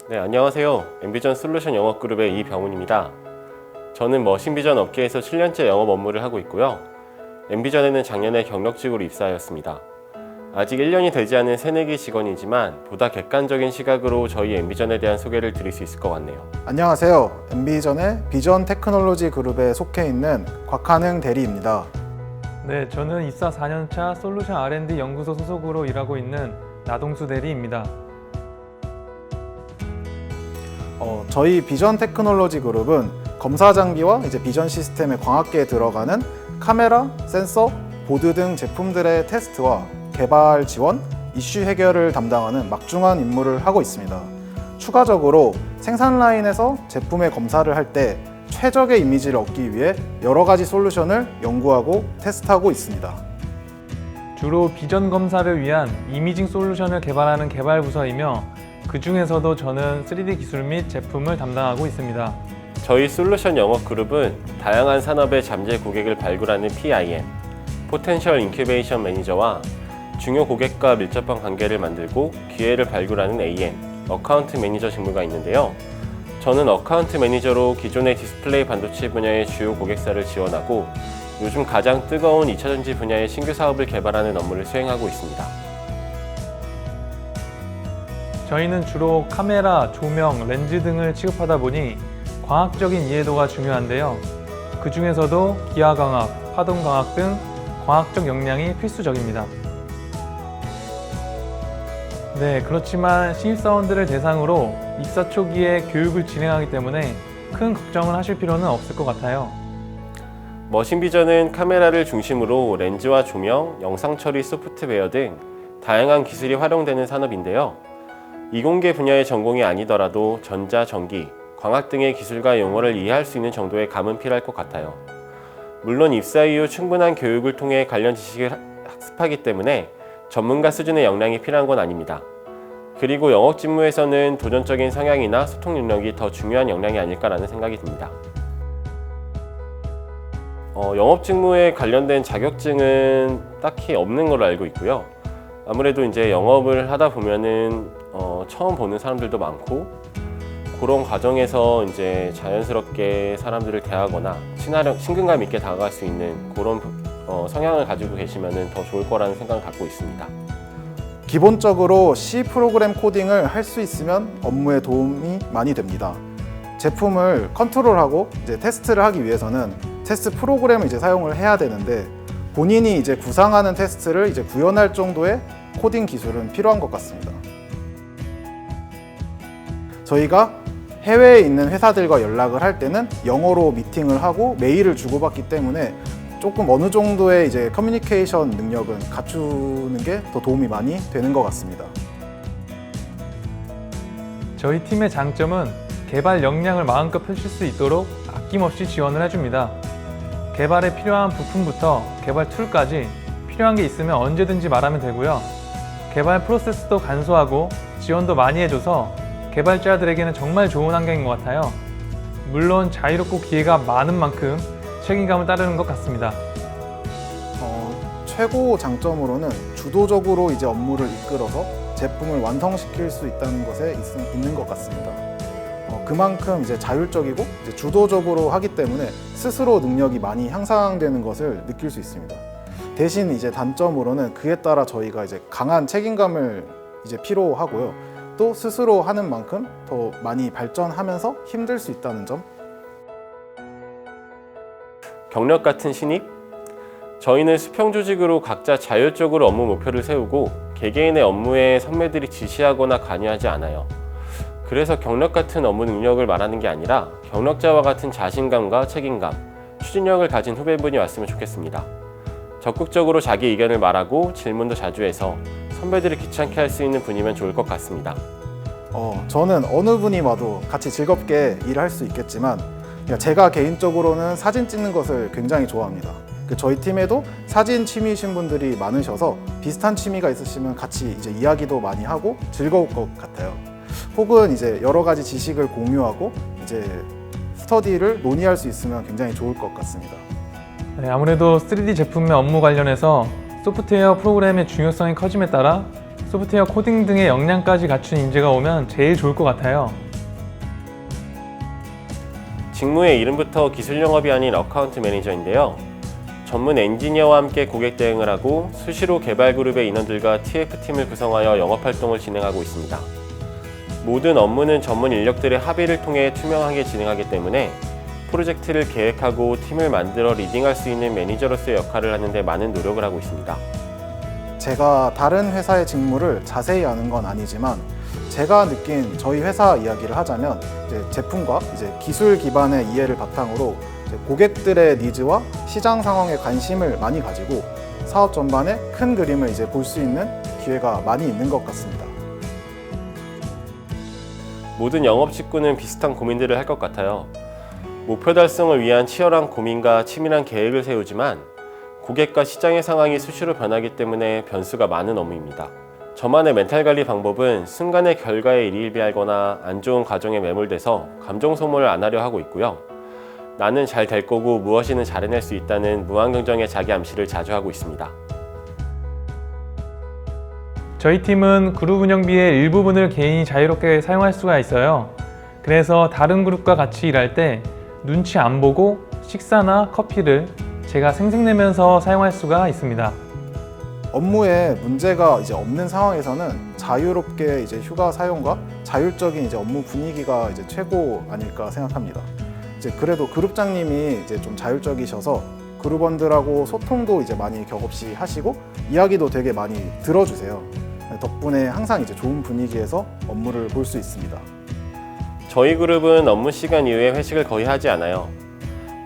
네, 안녕하세요. 엠비전 솔루션 영업그룹의 이병훈입니다. 저는 머신비전 업계에서 7년째 영업 업무를 하고 있고요. 엠비전에는 작년에 경력직으로 입사하였습니다. 아직 1년이 되지 않은 새내기 직원이지만 보다 객관적인 시각으로 저희 엠비전에 대한 소개를 드릴 수 있을 것 같네요. 안녕하세요. 엠비전의 비전 테크놀로지 그룹에 속해 있는 곽한흥 대리입니다. 네, 저는 입사 4년차 솔루션 R&D 연구소 소속으로 일하고 있는 나동수 대리입니다. 저희 비전 테크놀로지 그룹은 검사 장비와 비전 시스템의 광학계에 들어가는 카메라, 센서, 보드 등 제품들의 테스트와 개발 지원, 이슈 해결을 담당하는 막중한 임무를 하고 있습니다. 추가적으로 생산 라인에서 제품의 검사를 할 때 최적의 이미지를 얻기 위해 여러 가지 솔루션을 연구하고 테스트하고 있습니다. 주로 비전 검사를 위한 이미징 솔루션을 개발하는 개발 부서이며 그 중에서도 저는 3D 기술 및 제품을 담당하고 있습니다. 저희 솔루션 영업그룹은 다양한 산업의 잠재 고객을 발굴하는 PIM, 포텐셜 인큐베이션 매니저와 중요 고객과 밀접한 관계를 만들고 기회를 발굴하는 AM, 어카운트 매니저 직무가 있는데요. 저는 어카운트 매니저로 기존의 디스플레이 반도체 분야의 주요 고객사를 지원하고 요즘 가장 뜨거운 2차전지 분야의 신규 사업을 개발하는 업무를 수행하고 있습니다. 저희는 주로 카메라, 조명, 렌즈 등을 취급하다 보니 광학적인 이해도가 중요한데요. 그 중에서도 기하광학, 파동광학 등 광학적 역량이 필수적입니다. 네, 그렇지만 신입사원들을 대상으로 입사 초기에 교육을 진행하기 때문에 큰 걱정을 하실 필요는 없을 것 같아요. 머신비전은 카메라를 중심으로 렌즈와 조명, 영상 처리 소프트웨어 등 다양한 기술이 활용되는 산업인데요. 이공계 분야의 전공이 아니더라도 전자, 전기, 광학 등의 기술과 용어를 이해할 수 있는 정도의 감은 필요할 것 같아요. 물론 입사 이후 충분한 교육을 통해 관련 지식을 학습하기 때문에 전문가 수준의 역량이 필요한 건 아닙니다. 그리고 영업 직무에서는 도전적인 성향이나 소통 능력이 더 중요한 역량이 아닐까라는 생각이 듭니다. 영업 직무에 관련된 자격증은 딱히 없는 걸로 알고 있고요. 아무래도 이제 영업을 하다 보면은 처음 보는 사람들도 많고 그런 과정에서 이제 자연스럽게 사람들을 대하거나 친근감 있게 다가갈 수 있는 그런 성향을 가지고 계시면은 더 좋을 거라는 생각을 갖고 있습니다. 기본적으로 C 프로그램 코딩을 할 수 있으면 업무에 도움이 많이 됩니다. 제품을 컨트롤하고 테스트를 하기 위해서는 테스트 프로그램을 사용을 해야 되는데 본인이 구상하는 테스트를 구현할 정도의 코딩 기술은 필요한 것 같습니다. 저희가 해외에 있는 회사들과 연락을 할 때는 영어로 미팅을 하고 메일을 주고받기 때문에 조금 어느 정도의 커뮤니케이션 능력은 갖추는 게 더 도움이 많이 되는 것 같습니다. 저희 팀의 장점은 개발 역량을 마음껏 펼칠 수 있도록 아낌없이 지원을 해줍니다. 개발에 필요한 부품부터 개발 툴까지 필요한 게 있으면 언제든지 말하면 되고요. 개발 프로세스도 간소하고 지원도 많이 해줘서 개발자들에게는 정말 좋은 환경인 것 같아요. 물론 자유롭고 기회가 많은 만큼 책임감을 따르는 것 같습니다. 최고 장점으로는 주도적으로 업무를 이끌어서 제품을 완성시킬 수 있다는 것에 있는 것 같습니다. 그만큼 자율적이고 주도적으로 하기 때문에 스스로 능력이 많이 향상되는 것을 느낄 수 있습니다. 대신 단점으로는 그에 따라 저희가 강한 책임감을 필요하고요. 또 스스로 하는 만큼 더 많이 발전하면서 힘들 수 있다는 점. 경력 같은 신입? 저희는 수평 조직으로 각자 자율적으로 업무 목표를 세우고 개개인의 업무에 선배들이 지시하거나 관여하지 않아요. 그래서 경력 같은 업무 능력을 말하는 게 아니라 경력자와 같은 자신감과 책임감, 추진력을 가진 후배분이 왔으면 좋겠습니다. 적극적으로 자기 의견을 말하고 질문도 자주 해서 선배들을 귀찮게 할 수 있는 분이면 좋을 것 같습니다. 저는 어느 분이 와도 같이 즐겁게 일할 수 있겠지만 제가 개인적으로는 사진 찍는 것을 굉장히 좋아합니다. 저희 팀에도 사진 취미이신 분들이 많으셔서 비슷한 취미가 있으시면 같이 이야기도 많이 하고 즐거울 것 같아요. 혹은 여러 가지 지식을 공유하고 스터디를 논의할 수 있으면 굉장히 좋을 것 같습니다. 네, 아무래도 3D 제품의 업무 관련해서 소프트웨어 프로그램의 중요성이 커짐에 따라 소프트웨어 코딩 등의 역량까지 갖춘 인재가 오면 제일 좋을 것 같아요. 직무의 이름부터 기술 영업이 아닌 어카운트 매니저인데요. 전문 엔지니어와 함께 고객 대응을 하고 수시로 개발 그룹의 인원들과 TF팀을 구성하여 영업 활동을 진행하고 있습니다. 모든 업무는 전문 인력들의 합의를 통해 투명하게 진행하기 때문에 프로젝트를 계획하고 팀을 만들어 리딩할 수 있는 매니저로서의 역할을 하는데 많은 노력을 하고 있습니다. 제가 다른 회사의 직무를 자세히 아는 건 아니지만 제가 느낀 저희 회사 이야기를 하자면 이제 제품과 이제 기술 기반의 이해를 바탕으로 이제 고객들의 니즈와 시장 상황에 관심을 많이 가지고 사업 전반의 큰 그림을 이제 볼 수 있는 기회가 많이 있는 것 같습니다. 모든 영업 직군은 비슷한 고민들을 할 것 같아요. 목표 달성을 위한 치열한 고민과 치밀한 계획을 세우지만 고객과 시장의 상황이 수시로 변하기 때문에 변수가 많은 업무입니다. 저만의 멘탈 관리 방법은 순간의 결과에 일희일비하거나 안 좋은 과정에 매몰돼서 감정 소모를 안 하려 하고 있고요. 나는 잘 될 거고 무엇이든 잘 해낼 수 있다는 무한긍정의 자기 암시를 자주 하고 있습니다. 저희 팀은 그룹 운영비의 일부분을 개인이 자유롭게 사용할 수가 있어요. 그래서 다른 그룹과 같이 일할 때 눈치 안 보고 식사나 커피를 제가 생색내면서 사용할 수가 있습니다. 업무에 문제가 이제 없는 상황에서는 자유롭게 이제 휴가 사용과 자율적인 이제 업무 분위기가 이제 최고 아닐까 생각합니다. 이제 그래도 그룹장님이 이제 좀 자율적이셔서 그룹원들하고 소통도 이제 많이 격없이 하시고 이야기도 되게 많이 들어주세요. 덕분에 항상 이제 좋은 분위기에서 업무를 볼 수 있습니다. 저희 그룹은 업무 시간 이후에 회식을 거의 하지 않아요.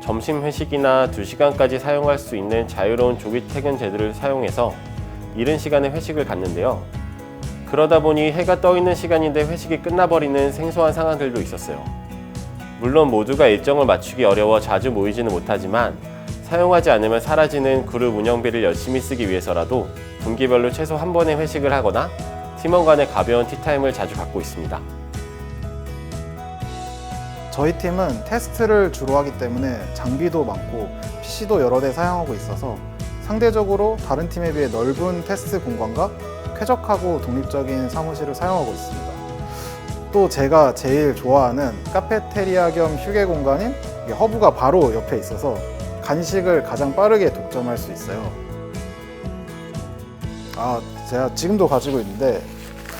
점심 회식이나 2시간까지 사용할 수 있는 자유로운 조기 퇴근 제도를 사용해서 이른 시간에 회식을 갖는데요. 그러다 보니 해가 떠 있는 시간인데 회식이 끝나버리는 생소한 상황들도 있었어요. 물론 모두가 일정을 맞추기 어려워 자주 모이지는 못하지만 사용하지 않으면 사라지는 그룹 운영비를 열심히 쓰기 위해서라도 분기별로 최소 한 번의 회식을 하거나 팀원 간의 가벼운 티타임을 자주 갖고 있습니다. 저희 팀은 테스트를 주로 하기 때문에 장비도 많고 PC도 여러 대 사용하고 있어서 상대적으로 다른 팀에 비해 넓은 테스트 공간과 쾌적하고 독립적인 사무실을 사용하고 있습니다. 또 제가 제일 좋아하는 카페테리아 겸 휴게 공간인 허브가 바로 옆에 있어서 간식을 가장 빠르게 독점할 수 있어요. 제가 지금도 가지고 있는데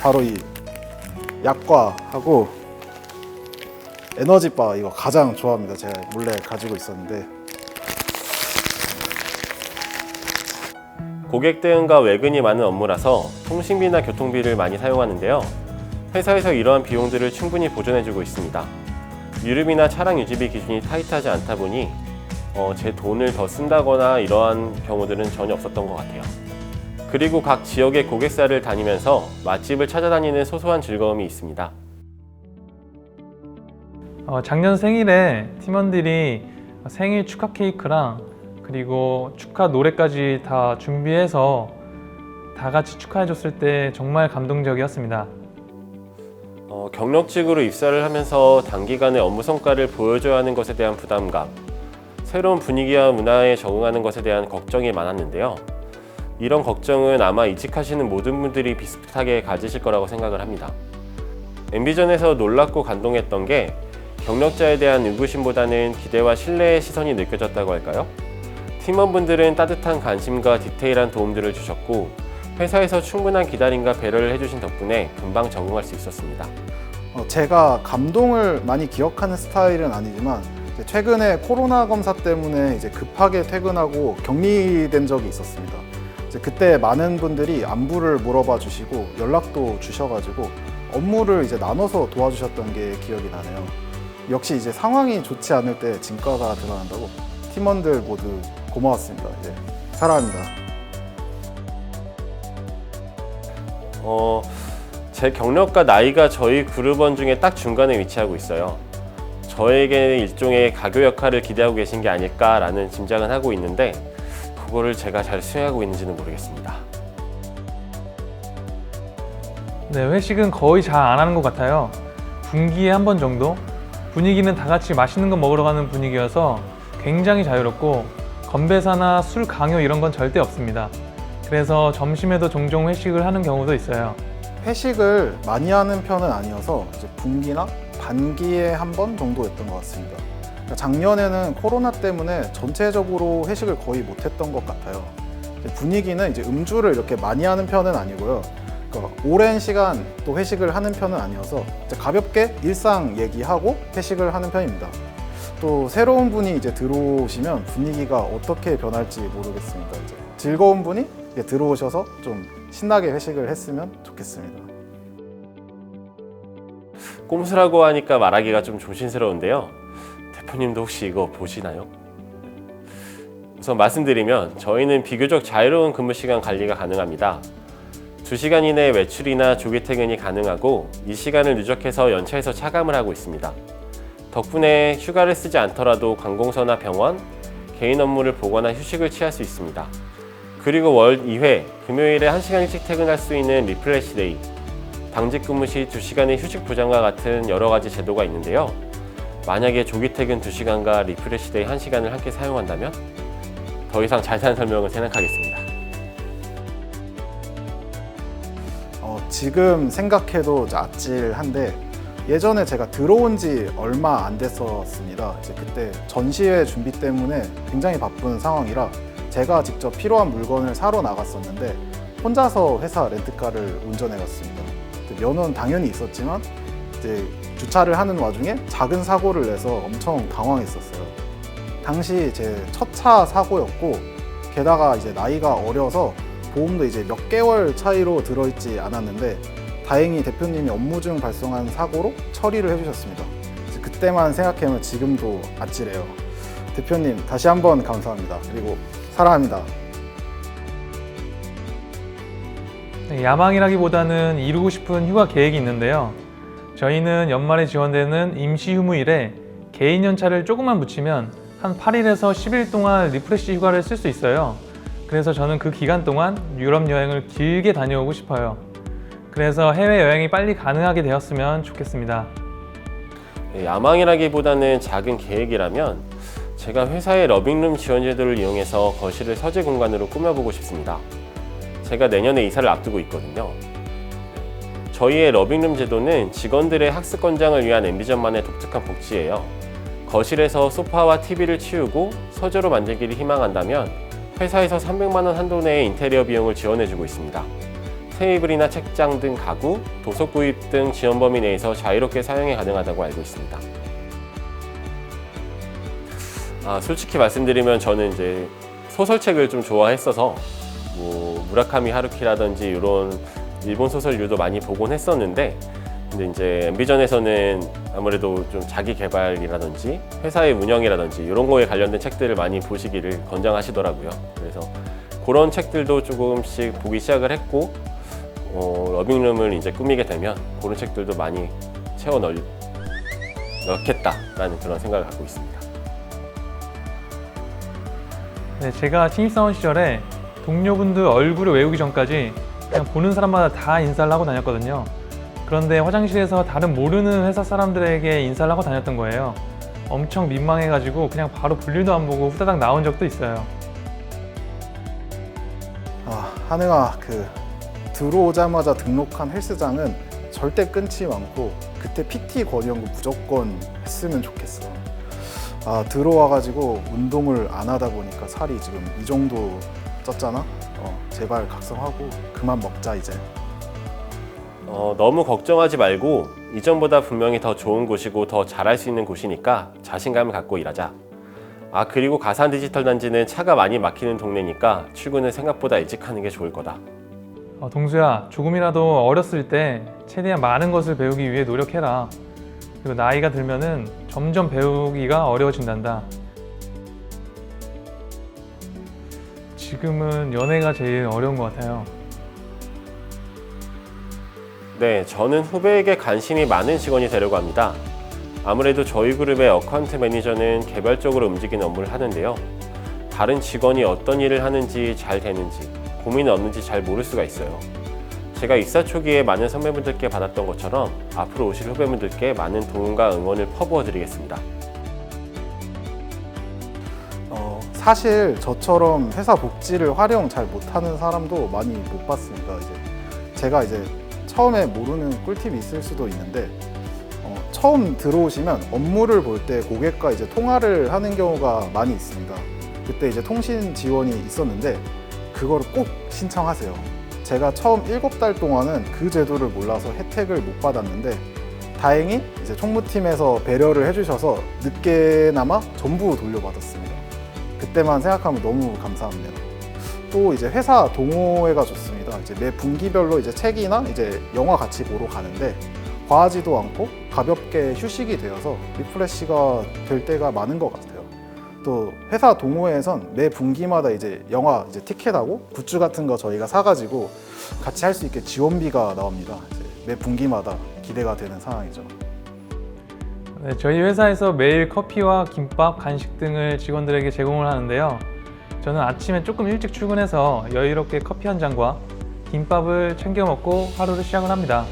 바로 이 약과하고 에너지바 이거 가장 좋아합니다. 제가 몰래 가지고 있었는데. 고객 대응과 외근이 많은 업무라서 통신비나 교통비를 많이 사용하는데요. 회사에서 이러한 비용들을 충분히 보존해주고 있습니다. 유류비나 차량 유지비 기준이 타이트하지 않다 보니 제 돈을 더 쓴다거나 이러한 경우들은 전혀 없었던 것 같아요. 그리고 각 지역의 고객사를 다니면서 맛집을 찾아다니는 소소한 즐거움이 있습니다. 작년 생일에 팀원들이 생일 축하 케이크랑 그리고 축하 노래까지 다 준비해서 다 같이 축하해줬을 때 정말 감동적이었습니다. 경력직으로 입사를 하면서 단기간에 업무 성과를 보여줘야 하는 것에 대한 부담감, 새로운 분위기와 문화에 적응하는 것에 대한 걱정이 많았는데요. 이런 걱정은 아마 이직하시는 모든 분들이 비슷하게 가지실 거라고 생각을 합니다. 엠비전에서 놀랍고 감동했던 게 경력자에 대한 의구심보다는 기대와 신뢰의 시선이 느껴졌다고 할까요? 팀원분들은 따뜻한 관심과 디테일한 도움들을 주셨고 회사에서 충분한 기다림과 배려를 해주신 덕분에 금방 적응할 수 있었습니다. 제가 감동을 많이 기억하는 스타일은 아니지만 최근에 코로나 검사 때문에 이제 급하게 퇴근하고 격리된 적이 있었습니다. 그때 많은 분들이 안부를 물어봐 주시고 연락도 주셔가지고 업무를 이제 나눠서 도와주셨던 게 기억이 나네요. 역시 이제 상황이 좋지 않을 때 진가가 드러난다고 팀원들 모두 고마웠습니다. 이제 사랑합니다. 제 경력과 나이가 저희 그룹원 중에 딱 중간에 위치하고 있어요. 저에게는 일종의 가교 역할을 기대하고 계신 게 아닐까라는 짐작은 하고 있는데 그거를 제가 잘 수행하고 있는지는 모르겠습니다. 네, 회식은 거의 잘 안 하는 것 같아요. 분기에 한 번 정도? 분위기는 다 같이 맛있는 거 먹으러 가는 분위기여서 굉장히 자유롭고 건배사나 술 강요 이런 건 절대 없습니다. 그래서 점심에도 종종 회식을 하는 경우도 있어요. 회식을 많이 하는 편은 아니어서 이제 분기나 반기에 한 번 정도였던 것 같습니다. 그러니까 작년에는 코로나 때문에 전체적으로 회식을 거의 못했던 것 같아요. 이제 분위기는 이제 음주를 이렇게 많이 하는 편은 아니고요. 그러니까 오랜 시간 또 회식을 하는 편은 아니어서 이제 가볍게 일상 얘기하고 회식을 하는 편입니다. 또 새로운 분이 이제 들어오시면 분위기가 어떻게 변할지 모르겠습니다. 이제 즐거운 분이 이제 들어오셔서 좀 신나게 회식을 했으면 좋겠습니다. 꼼수라고 하니까 말하기가 좀 조심스러운데요. 대표님도 혹시 이거 보시나요? 우선 말씀드리면 저희는 비교적 자유로운 근무 시간 관리가 가능합니다. 2시간 이내에 외출이나 조기 퇴근이 가능하고 이 시간을 누적해서 연차에서 차감을 하고 있습니다. 덕분에 휴가를 쓰지 않더라도 관공서나 병원, 개인 업무를 보거나 휴식을 취할 수 있습니다. 그리고 월 2회, 금요일에 1시간 일찍 퇴근할 수 있는 리플래시 데이, 당직 근무 시 2시간의 휴식 보장과 같은 여러 가지 제도가 있는데요. 만약에 조기 퇴근 2시간과 리플래시 데이 1시간을 함께 사용한다면 더 이상 자세한 설명을 생략하겠습니다. 지금 생각해도 아찔한데 예전에 제가 들어온 지 얼마 안 됐었습니다. 이제 그때 전시회 준비 때문에 굉장히 바쁜 상황이라 제가 직접 필요한 물건을 사러 나갔었는데 혼자서 회사 렌트카를 운전해 갔습니다. 면허는 당연히 있었지만 이제 주차를 하는 와중에 작은 사고를 내서 엄청 당황했었어요. 당시 제 첫 차 사고였고 게다가 이제 나이가 어려서 보험도 이제 몇 개월 차이로 들어있지 않았는데 다행히 대표님이 업무 중 발생한 사고로 처리를 해주셨습니다. 그때만 생각하면 지금도 아찔해요. 대표님 다시 한번 감사합니다. 그리고 사랑합니다. 야망이라기보다는 이루고 싶은 휴가 계획이 있는데요. 저희는 연말에 지원되는 임시 휴무일에 개인 연차를 조금만 붙이면 한 8일에서 10일 동안 리프레시 휴가를 쓸 수 있어요. 그래서 저는 그 기간 동안 유럽 여행을 길게 다녀오고 싶어요. 그래서 해외여행이 빨리 가능하게 되었으면 좋겠습니다. 야망이라기보다는 작은 계획이라면 제가 회사의 러빙룸 지원 제도를 이용해서 거실을 서재 공간으로 꾸며보고 싶습니다. 제가 내년에 이사를 앞두고 있거든요. 저희의 러빙룸 제도는 직원들의 학습 권장을 위한 엠비전만의 독특한 복지예요. 거실에서 소파와 TV를 치우고 서재로 만들기를 희망한다면 회사에서 300만 원 한도 내의 인테리어 비용을 지원해주고 있습니다. 테이블이나 책장 등 가구, 도서 구입 등 지원 범위 내에서 자유롭게 사용이 가능하다고 알고 있습니다. 솔직히 말씀드리면 저는 이제 소설책을 좀 좋아했어서 무라카미 하루키라든지 이런 일본 소설류도 많이 보곤 했었는데, 근데 이제 엠비전에서는 아무래도 좀 자기 개발이라든지 회사의 운영이라든지 이런 거에 관련된 책들을 많이 보시기를 권장하시더라고요. 그래서 그런 책들도 조금씩 보기 시작을 했고, 러빙룸을 이제 꾸미게 되면 그런 책들도 많이 채워 넣겠다라는 그런 생각을 갖고 있습니다. 네, 제가 신입사원 시절에 동료분들 얼굴을 외우기 전까지 그냥 보는 사람마다 다 인사를 하고 다녔거든요. 그런데 화장실에서 다른 모르는 회사 사람들에게 인사를 하고 다녔던 거예요. 엄청 민망해가지고 그냥 바로 볼일도 안 보고 후다닥 나온 적도 있어요. 한혜가 들어오자마자 등록한 헬스장은 절대 끊지 않고 그때 PT 권유연구 무조건 했으면 좋겠어. 들어와가지고 운동을 안 하다 보니까 살이 지금 이 정도 쪘잖아. 제발 각성하고 그만 먹자 이제. 너무 걱정하지 말고 이전보다 분명히 더 좋은 곳이고 더 잘할 수 있는 곳이니까 자신감을 갖고 일하자. 그리고 가산 디지털 단지는 차가 많이 막히는 동네니까 출근을 생각보다 일찍 하는 게 좋을 거다. 동수야, 조금이라도 어렸을 때 최대한 많은 것을 배우기 위해 노력해라. 그리고 나이가 들면은 점점 배우기가 어려워진단다. 지금은 연애가 제일 어려운 것 같아요. 네, 저는 후배에게 관심이 많은 직원이 되려고 합니다. 아무래도 저희 그룹의 어카운트 매니저는 개발적으로 움직이는 업무를 하는데요. 다른 직원이 어떤 일을 하는지 잘 되는지, 고민이 없는지 잘 모를 수가 있어요. 제가 입사 초기에 많은 선배분들께 받았던 것처럼 앞으로 오실 후배분들께 많은 도움과 응원을 퍼부어 드리겠습니다. 사실 저처럼 회사 복지를 활용 잘 못하는 사람도 많이 못 봤습니다. 제가 처음에 모르는 꿀팁이 있을 수도 있는데 처음 들어오시면 업무를 볼 때 고객과 이제 통화를 하는 경우가 많이 있습니다. 그때 이제 통신 지원이 있었는데 그거를 꼭 신청하세요. 제가 처음 7달 동안은 그 제도를 몰라서 혜택을 못 받았는데 다행히 이제 총무팀에서 배려를 해주셔서 늦게나마 전부 돌려받았습니다. 그때만 생각하면 너무 감사합니다. 또 이제 회사 동호회가 좋습니다. 이제 매 분기별로 이제 책이나 이제 영화 같이 보러 가는데 과하지도 않고 가볍게 휴식이 되어서 리프레시가 될 때가 많은 것 같아요. 또 회사 동호회에선 매 분기마다 이제 영화 이제 티켓하고 굿즈 같은 거 저희가 사가지고 같이 할 수 있게 지원비가 나옵니다. 이제 매 분기마다 기대가 되는 상황이죠. 네, 저희 회사에서 매일 커피와 김밥, 간식 등을 직원들에게 제공을 하는데요. 저는 아침에 조금 일찍 출근해서 여유롭게 커피 한 잔과 김밥을 챙겨 먹고 하루를 시작을 합니다.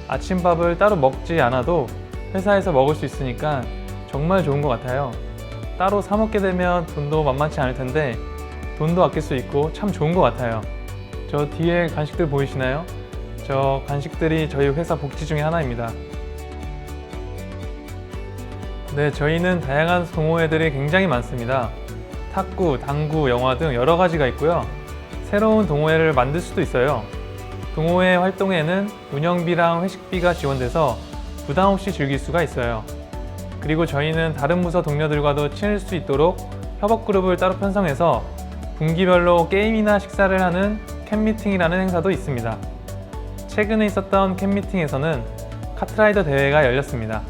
아침밥을 따로 먹지 않아도 회사에서 먹을 수 있으니까 정말 좋은 것 같아요. 따로 사 먹게 되면 돈도 만만치 않을 텐데 돈도 아낄 수 있고 참 좋은 것 같아요. 저 뒤에 간식들 보이시나요? 저 간식들이 저희 회사 복지 중에 하나입니다. 네, 저희는 다양한 동호회들이 굉장히 많습니다. 탁구, 당구, 영화 등 여러 가지가 있고요. 새로운 동호회를 만들 수도 있어요. 동호회 활동에는 운영비랑 회식비가 지원돼서 부담 없이 즐길 수가 있어요. 그리고 저희는 다른 부서 동료들과도 친해질 수 있도록 협업그룹을 따로 편성해서 분기별로 게임이나 식사를 하는 캔미팅이라는 행사도 있습니다. 최근에 있었던 캔미팅에서는 카트라이더 대회가 열렸습니다.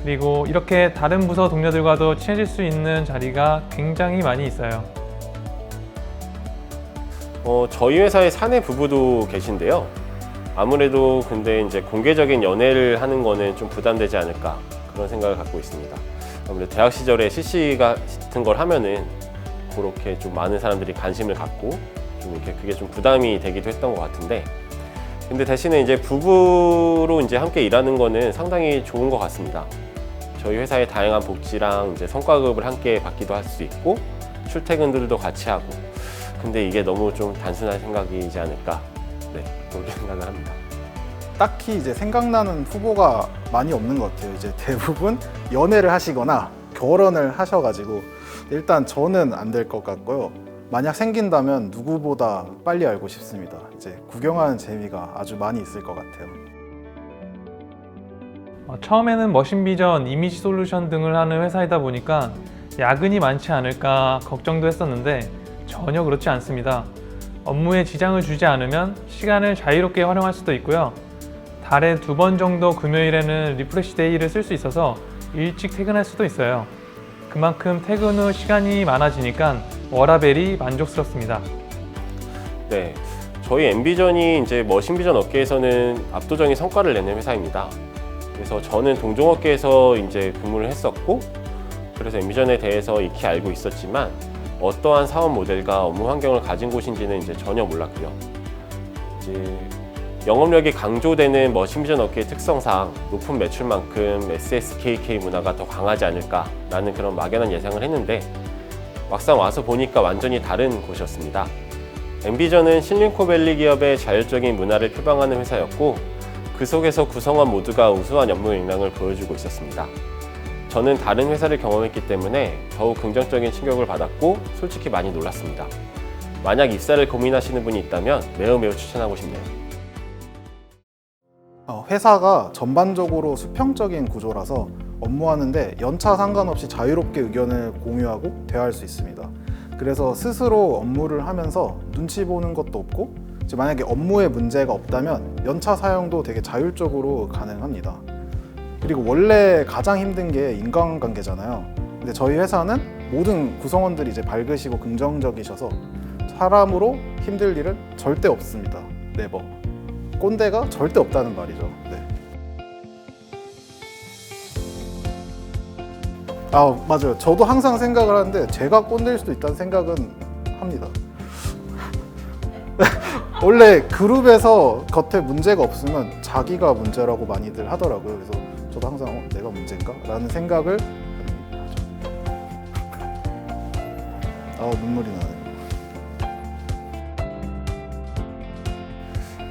그리고 이렇게 다른 부서 동료들과도 친해질 수 있는 자리가 굉장히 많이 있어요. 저희 회사에 사내 부부도 계신데요. 아무래도 근데 이제 공개적인 연애를 하는 거는 좀 부담되지 않을까 그런 생각을 갖고 있습니다. 아무래도 대학 시절에 CC 같은 걸 하면은 그렇게 좀 많은 사람들이 관심을 갖고 좀 이렇게 그게 좀 부담이 되기도 했던 것 같은데, 근데 대신에 이제 부부로 이제 함께 일하는 거는 상당히 좋은 것 같습니다. 저희 회사의 다양한 복지랑 이제 성과급을 함께 받기도 할 수 있고 출퇴근들도 같이 하고, 근데 이게 너무 좀 단순한 생각이지 않을까, 네, 그렇게 생각을 합니다. 딱히 이제 생각나는 후보가 많이 없는 것 같아요. 이제 대부분 연애를 하시거나 결혼을 하셔가지고 일단 저는 안 될 것 같고요. 만약 생긴다면 누구보다 빨리 알고 싶습니다. 이제 구경하는 재미가 아주 많이 있을 것 같아요. 처음에는 머신비전, 이미지 솔루션 등을 하는 회사이다 보니까 야근이 많지 않을까 걱정도 했었는데 전혀 그렇지 않습니다. 업무에 지장을 주지 않으면 시간을 자유롭게 활용할 수도 있고요. 달에 2번 정도 금요일에는 리프레시 데이를 쓸 수 있어서 일찍 퇴근할 수도 있어요. 그만큼 퇴근 후 시간이 많아지니까 워라밸이 만족스럽습니다. 네, 저희 엠비전이 이제 머신비전 업계에서는 압도적인 성과를 내는 회사입니다. 그래서 저는 동종업계에서 이제 근무를 했었고, 그래서 엠비전에 대해서 익히 알고 있었지만 어떠한 사업 모델과 업무 환경을 가진 곳인지는 이제 전혀 몰랐고요. 이제 영업력이 강조되는 머신비전 업계의 특성상 높은 매출만큼 SSKK 문화가 더 강하지 않을까라는 그런 막연한 예상을 했는데 막상 와서 보니까 완전히 다른 곳이었습니다. 엠비전은 실리콘밸리 기업의 자율적인 문화를 표방하는 회사였고, 그 속에서 구성원 모두가 우수한 업무 역량을 보여주고 있었습니다. 저는 다른 회사를 경험했기 때문에 더욱 긍정적인 충격을 받았고 솔직히 많이 놀랐습니다. 만약 입사를 고민하시는 분이 있다면 매우 추천하고 싶네요. 회사가 전반적으로 수평적인 구조라서 업무하는데 연차 상관없이 자유롭게 의견을 공유하고 대화할 수 있습니다. 그래서 스스로 업무를 하면서 눈치 보는 것도 없고, 이제 만약에 업무에 문제가 없다면 연차 사용도 되게 자율적으로 가능합니다. 그리고 원래 가장 힘든 게 인간관계잖아요. 근데 저희 회사는 모든 구성원들이 이제 밝으시고 긍정적이셔서 사람으로 힘들 일은 절대 없습니다. 네버. 꼰대가 절대 없다는 말이죠. 네. 맞아요. 저도 항상 생각을 하는데 제가 꼰대일 수도 있다는 생각은 합니다. 원래 그룹에서 겉에 문제가 없으면 자기가 문제라고 많이들 하더라고요. 그래서 저도 항상 내가 문제인가? 라는 생각을 하죠. 눈물이 나네요.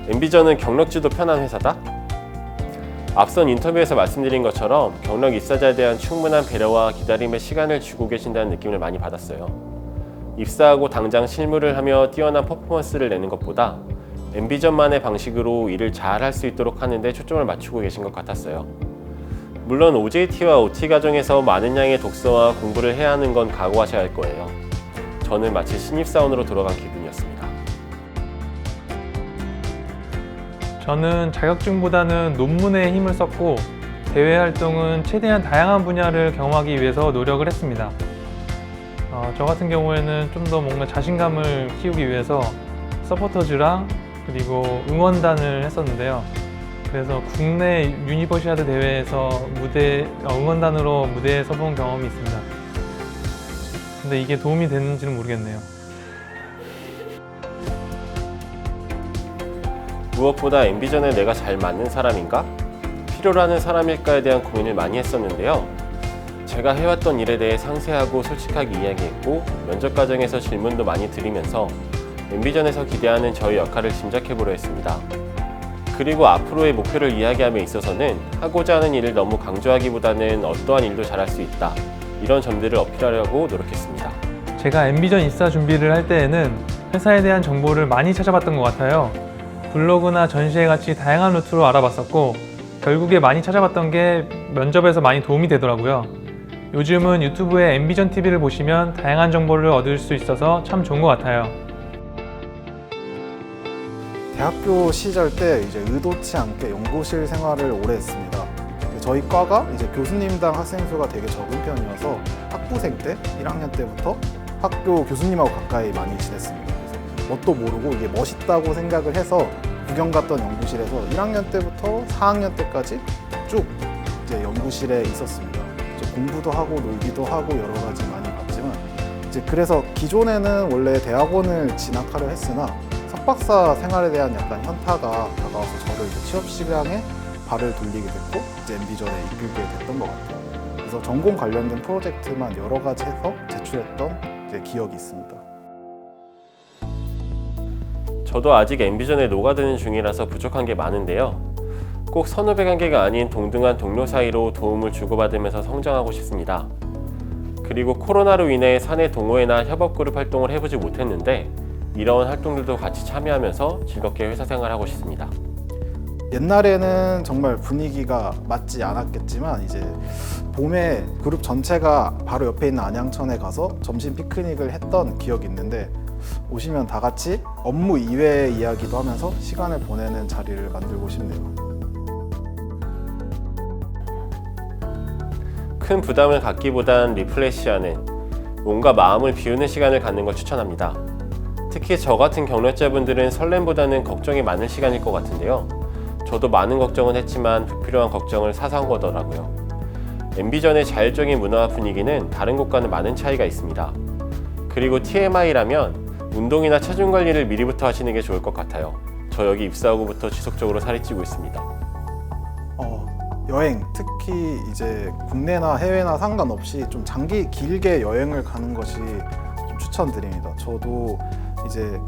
엠비전은 경력지도 편한 회사다? 앞선 인터뷰에서 말씀드린 것처럼 경력 입사자에 대한 충분한 배려와 기다림의 시간을 주고 계신다는 느낌을 많이 받았어요. 입사하고 당장 실무를 하며 뛰어난 퍼포먼스를 내는 것보다 엠비전만의 방식으로 일을 잘 할 수 있도록 하는 데 초점을 맞추고 계신 것 같았어요. 물론 OJT와 OT 과정에서 많은 양의 독서와 공부를 해야 하는 건 각오하셔야 할 거예요. 저는 마치 신입사원으로 돌아간 기분이었습니다. 저는 자격증보다는 논문에 힘을 썼고 대외 활동은 최대한 다양한 분야를 경험하기 위해서 노력을 했습니다. 저 같은 경우에는 좀 더 뭔가 자신감을 키우기 위해서 서포터즈랑 그리고 응원단을 했었는데요. 그래서 국내 유니버시아드 대회에서 응원단으로 무대에 서본 경험이 있습니다. 근데 이게 도움이 됐는지는 모르겠네요. 무엇보다 엠비전에 내가 잘 맞는 사람인가? 필요로 하는 사람일까에 대한 고민을 많이 했었는데요. 제가 해왔던 일에 대해 상세하고 솔직하게 이야기했고 면접 과정에서 질문도 많이 드리면서 엠비전에서 기대하는 저의 역할을 짐작해보려 했습니다. 그리고 앞으로의 목표를 이야기함에 있어서는 하고자 하는 일을 너무 강조하기보다는 어떠한 일도 잘할 수 있다. 이런 점들을 어필하려고 노력했습니다. 제가 엠비전 입사 준비를 할 때에는 회사에 대한 정보를 많이 찾아봤던 것 같아요. 블로그나 전시회 같이 다양한 루트로 알아봤었고 결국에 많이 찾아봤던 게 면접에서 많이 도움이 되더라고요. 요즘은 유튜브에 엠비전 TV를 보시면 다양한 정보를 얻을 수 있어서 참 좋은 것 같아요. 대학교 시절 때 이제 의도치 않게 연구실 생활을 오래 했습니다. 저희 과가 이제 교수님당 학생 수가 되게 적은 편이어서 학부생 때 1학년 때부터 학교 교수님하고 가까이 많이 지냈습니다. 그래서 뭣도 모르고 이게 멋있다고 생각을 해서 구경 갔던 연구실에서 1학년 때부터 4학년 때까지 쭉 이제 연구실에 있었습니다. 이제 공부도 하고 놀기도 하고 여러 가지 많이 봤지만 이제 그래서 기존에는 원래 대학원을 진학하려 했으나 석박사 생활에 대한 약간 현타가 다가와서 저를 이제 취업 시장에 발을 돌리게 됐고 이제 엠비전에 이끌게 됐던 것 같아요. 그래서 전공 관련된 프로젝트만 여러 가지 해서 제출했던 이제 기억이 있습니다. 저도 아직 엠비전에 녹아드는 중이라서 부족한 게 많은데요. 꼭 선후배 관계가 아닌 동등한 동료 사이로 도움을 주고받으면서 성장하고 싶습니다. 그리고 코로나로 인해 사내 동호회나 협업그룹 활동을 해보지 못했는데 이런 활동들도 같이 참여하면서 즐겁게 회사 생활하고 싶습니다. 옛날에는 정말 분위기가 맞지 않았겠지만 이제 봄에 그룹 전체가 바로 옆에 있는 안양천에 가서 점심 피크닉을 했던 기억이 있는데 오시면 다 같이 업무 이외의 이야기도 하면서 시간을 보내는 자리를 만들고 싶네요. 큰 부담을 갖기보단 리프레시하는 뭔가 마음을 비우는 시간을 갖는 걸 추천합니다. 특히 저 같은 경력자분들은 설렘보다는 걱정이 많을 시간일 것 같은데요. 저도 많은 걱정은 했지만 불필요한 걱정을 사서 한 거더라고요. 엠비전의 자율적인 문화와 분위기는 다른 곳과는 많은 차이가 있습니다. 그리고 TMI라면 운동이나 체중 관리를 미리부터 하시는 게 좋을 것 같아요. 저 여기 입사하고부터 지속적으로 살이 찌고 있습니다. 여행, 특히 이제 국내나 해외나 상관없이 좀 길게 여행을 가는 것이 좀 추천드립니다. 저도 이제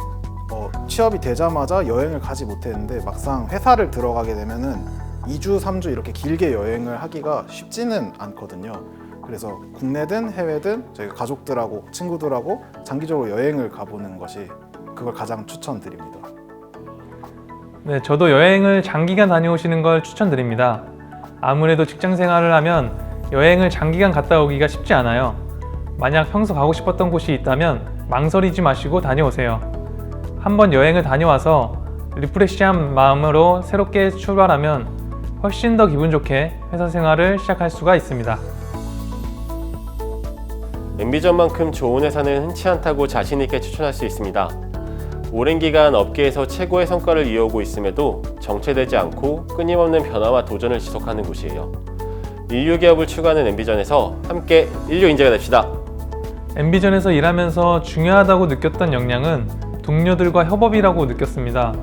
취업이 되자마자 여행을 가지 못했는데 막상 회사를 들어가게 되면은 2주, 3주 이렇게 길게 여행을 하기가 쉽지는 않거든요. 그래서 국내든 해외든 저희가 가족들하고 친구들하고 장기적으로 여행을 가보는 것이 그걸 가장 추천드립니다. 네, 저도 여행을 장기간 다녀오시는 걸 추천드립니다. 아무래도 직장 생활을 하면 여행을 장기간 갔다 오기가 쉽지 않아요. 만약 평소 가고 싶었던 곳이 있다면 망설이지 마시고 다녀오세요. 한번 여행을 다녀와서 리프레시한 마음으로 새롭게 출발하면 훨씬 더 기분 좋게 회사 생활을 시작할 수가 있습니다. 엠비전만큼 좋은 회사는 흔치 않다고 자신 있게 추천할 수 있습니다. 오랜 기간 업계에서 최고의 성과를 이어오고 있음에도 정체되지 않고 끊임없는 변화와 도전을 지속하는 곳이에요. 인류 기업을 추구하는 엠비전에서 함께 인류 인재가 됩시다. 엠비전에서 일하면서 중요하다고 느꼈던 역량은 동료들과 협업이라고 느꼈습니다.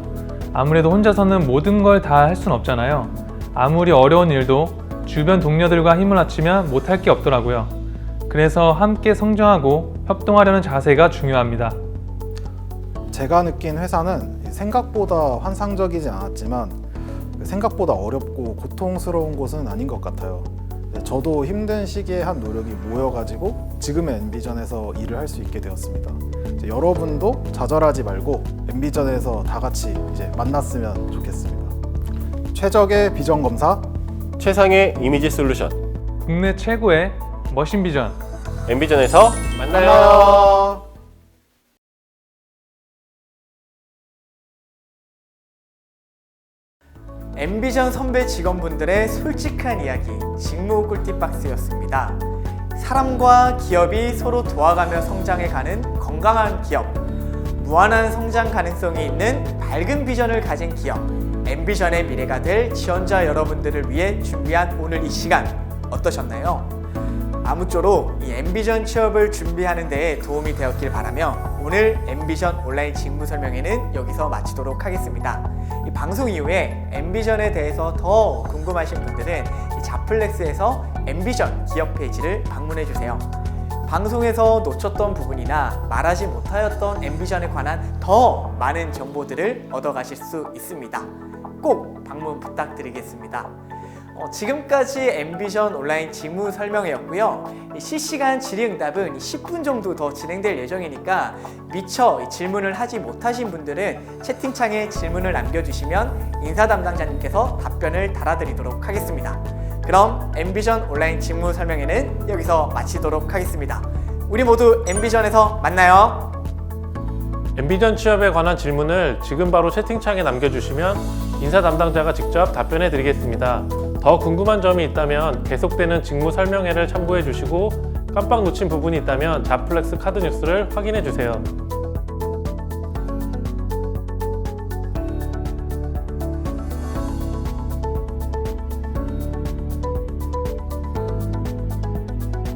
아무래도 혼자서는 모든 걸 다 할 수는 없잖아요. 아무리 어려운 일도 주변 동료들과 힘을 합치면 못할 게 없더라고요. 그래서 함께 성장하고 협동하려는 자세가 중요합니다. 제가 느낀 회사는 생각보다 환상적이지 않았지만 생각보다 어렵고 고통스러운 곳은 아닌 것 같아요. 저도 힘든 시기에 한 노력이 모여가지고 지금의 엠비전에서 일을 할 수 있게 되었습니다. 여러분도 좌절하지 말고 엠비전에서 다 같이 이제 만났으면 좋겠습니다. 최적의 비전 검사, 최상의 이미지 솔루션. 국내 최고의 머신 비전. 엠비전에서 만나요. 만나요. 엠비전 선배 직원분들의 솔직한 이야기, 직무 꿀팁박스였습니다. 사람과 기업이 서로 도와가며 성장해가는 건강한 기업, 무한한 성장 가능성이 있는 밝은 비전을 가진 기업, 엠비전의 미래가 될 지원자 여러분들을 위해 준비한 오늘 이 시간 어떠셨나요? 아무쪼록 이 엠비전 취업을 준비하는 데에 도움이 되었길 바라며 오늘 엠비전 온라인 직무 설명회는 여기서 마치도록 하겠습니다. 이 방송 이후에 엠비전에 대해서 더 궁금하신 분들은 이 자플렉스에서 엠비전 기업 페이지를 방문해 주세요. 방송에서 놓쳤던 부분이나 말하지 못하였던 엠비전에 관한 더 많은 정보들을 얻어가실 수 있습니다. 꼭 방문 부탁드리겠습니다. 지금까지 엠비전 온라인 직무 설명회였고요. 실시간 질의응답은 10분 정도 더 진행될 예정이니까 미처 질문을 하지 못하신 분들은 채팅창에 질문을 남겨주시면 인사 담당자님께서 답변을 달아드리도록 하겠습니다. 그럼 엠비전 온라인 직무 설명회는 여기서 마치도록 하겠습니다. 우리 모두 엠비전에서 만나요. 엠비전 취업에 관한 질문을 지금 바로 채팅창에 남겨주시면 인사 담당자가 직접 답변해 드리겠습니다. 더 궁금한 점이 있다면 계속되는 직무 설명회를 참고해 주시고 깜빡 놓친 부분이 있다면 자플렉스 카드 뉴스를 확인해 주세요.